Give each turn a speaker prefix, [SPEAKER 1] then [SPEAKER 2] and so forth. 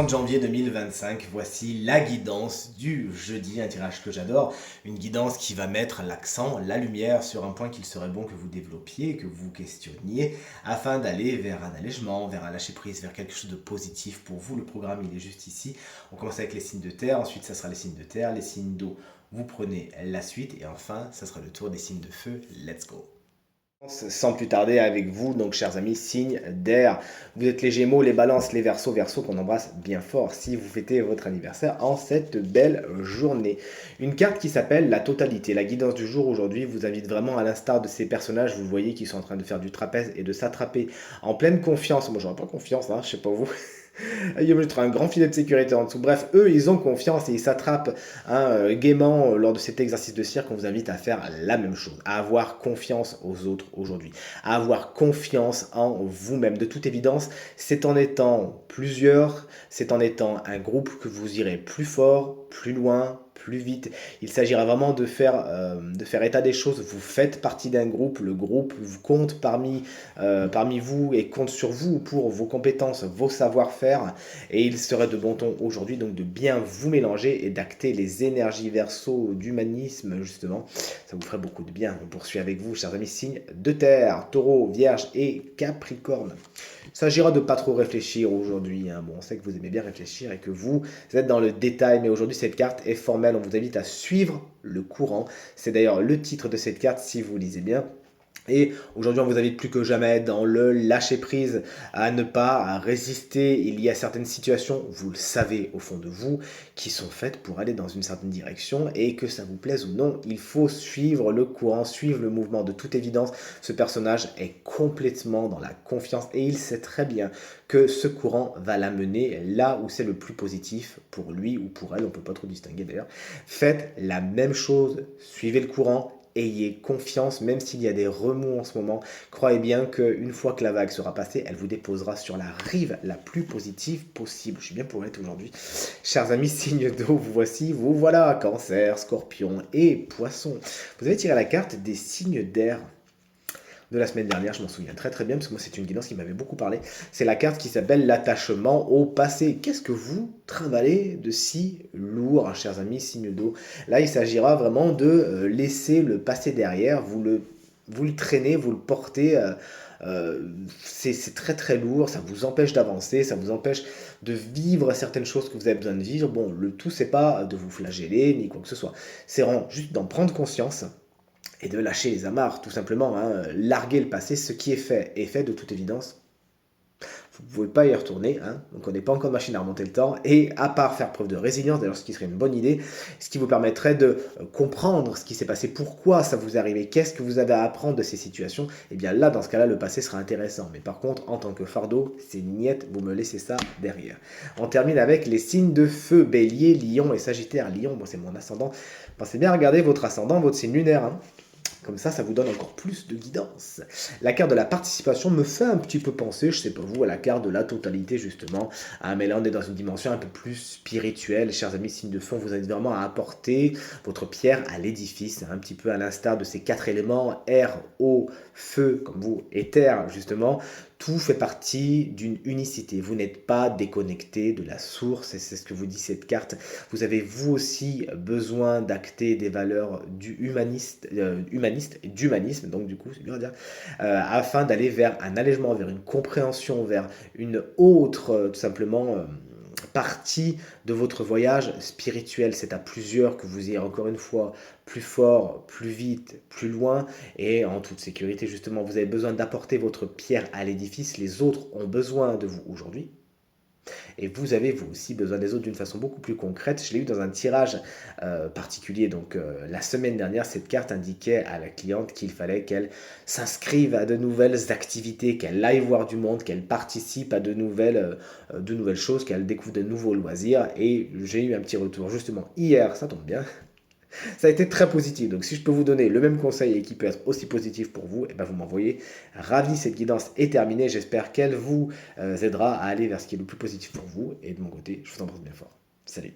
[SPEAKER 1] 30 janvier 2025, voici la guidance du jeudi, un tirage que j'adore, une guidance qui va mettre l'accent, la lumière sur un point qu'il serait bon que vous développiez, que vous questionniez, afin d'aller vers un allègement, vers un lâcher-prise, vers quelque chose de positif pour vous. Le programme, il est juste ici. On commence avec les signes de terre, ensuite ça sera les signes de terre, les signes d'eau, vous prenez la suite, et enfin, ça sera le tour des signes de feu. Let's go! Sans plus tarder avec vous, donc chers amis, signe d'air. Vous êtes les Gémeaux, les Balances, les Verseaux, qu'on embrasse bien fort si vous fêtez votre anniversaire en cette belle journée. Une carte qui s'appelle la totalité. La guidance du jour aujourd'hui vous invite vraiment à l'instar de ces personnages, vous voyez, qui sont en train de faire du trapèze et de s'attraper en pleine confiance. Moi j'aurais pas confiance, hein, je sais pas vous. Il y a mettre un grand filet de sécurité en dessous. Bref, eux, ils ont confiance et ils s'attrapent gaiement lors de cet exercice de cirque. On vous invite à faire la même chose, à avoir confiance aux autres aujourd'hui, à avoir confiance en vous-même. De toute évidence, c'est en étant plusieurs, c'est en étant un groupe que vous irez plus fort, plus loin, plus vite. Il s'agira vraiment de faire état des choses. Vous faites partie d'un groupe, le groupe vous compte parmi vous et compte sur vous pour vos compétences, vos savoir-faire. Et il serait de bon ton aujourd'hui donc de bien vous mélanger et d'acter les énergies verso d'humanisme justement. Ça vous ferait beaucoup de bien. On poursuit avec vous, chers amis, signes de terre, taureau, vierge et capricorne. Il s'agira de pas trop réfléchir aujourd'hui, hein. Bon, on sait que vous aimez bien réfléchir et que vous êtes dans le détail, mais aujourd'hui cette carte est formelle, on vous invite à suivre le courant. C'est d'ailleurs le titre de cette carte si vous lisez bien. Et aujourd'hui, on vous invite plus que jamais dans le lâcher-prise, à ne pas résister. Il y a certaines situations, vous le savez au fond de vous, qui sont faites pour aller dans une certaine direction et que ça vous plaise ou non, il faut suivre le courant, suivre le mouvement. De toute évidence, ce personnage est complètement dans la confiance et il sait très bien que ce courant va l'amener là où c'est le plus positif pour lui ou pour elle, on ne peut pas trop distinguer d'ailleurs. Faites la même chose, suivez le courant. Ayez confiance, même s'il y a des remous en ce moment. Croyez bien qu'une fois que la vague sera passée, elle vous déposera sur la rive la plus positive possible. Je suis bien pour être aujourd'hui. Chers amis, signes d'eau, vous voici, vous voilà, Cancer, Scorpion et Poisson. Vous avez tiré la carte des signes d'air de la semaine dernière, je m'en souviens très très bien, parce que moi c'est une guidance qui m'avait beaucoup parlé. C'est la carte qui s'appelle l'attachement au passé. Qu'est-ce que vous trimballez de si lourd, hein, chers amis, signe d'eau? Là, il s'agira vraiment de laisser le passé derrière, vous le traînez, vous le portez. C'est très très lourd, ça vous empêche d'avancer, ça vous empêche de vivre certaines choses que vous avez besoin de vivre. Bon, le tout, c'est pas de vous flageller ni quoi que ce soit. C'est vraiment juste d'en prendre conscience et de lâcher les amarres, tout simplement, hein. Larguer le passé, ce qui est fait de toute évidence. Vous ne pouvez pas y retourner, hein. Donc on n'est pas encore de machine à remonter le temps, et à part faire preuve de résilience, d'ailleurs ce qui serait une bonne idée, ce qui vous permettrait de comprendre ce qui s'est passé, pourquoi ça vous est arrivé, qu'est-ce que vous avez à apprendre de ces situations, et bien là, dans ce cas-là, le passé sera intéressant. Mais par contre, en tant que fardeau, c'est niette, vous me laissez ça derrière. On termine avec les signes de feu, Bélier, Lion et Sagittaire. Lion, moi c'est mon ascendant. Pensez bien à regarder votre ascendant, votre signe lunaire, hein. Comme ça vous donne encore plus de guidance. La carte de la participation me fait un petit peu penser, je sais pas vous, à la carte de la totalité justement. Mais là on est dans une dimension un peu plus spirituelle. Chers amis, signe de feu, vous invite vraiment à apporter votre pierre à l'édifice, un petit peu à l'instar de ces quatre éléments, air, eau, feu, comme vous, et terre justement. Tout fait partie d'une unicité. Vous n'êtes pas déconnecté de la source, et c'est ce que vous dit cette carte. Vous avez vous aussi besoin d'acter des valeurs humanistes et d'humanisme, donc du coup, c'est dur à dire, afin d'aller vers un allègement, vers une compréhension, vers une autre, tout simplement, partie de votre voyage spirituel. C'est à plusieurs que vous irez encore une fois plus fort, plus vite, plus loin et en toute sécurité justement. Vous avez besoin d'apporter votre pierre à l'édifice. Les autres ont besoin de vous aujourd'hui. Et vous avez vous aussi besoin des autres d'une façon beaucoup plus concrète. Je l'ai eu dans un tirage particulier. Donc la semaine dernière, cette carte indiquait à la cliente qu'il fallait qu'elle s'inscrive à de nouvelles activités, qu'elle aille voir du monde, qu'elle participe à de nouvelles choses, qu'elle découvre de nouveaux loisirs. Et j'ai eu un petit retour justement hier, ça tombe bien. Ça a été très positif, donc si je peux vous donner le même conseil et qui peut être aussi positif pour vous, et ben vous m'envoyez. Ravi, cette guidance est terminée, j'espère qu'elle vous aidera à aller vers ce qui est le plus positif pour vous, et de mon côté, je vous embrasse bien fort. Salut!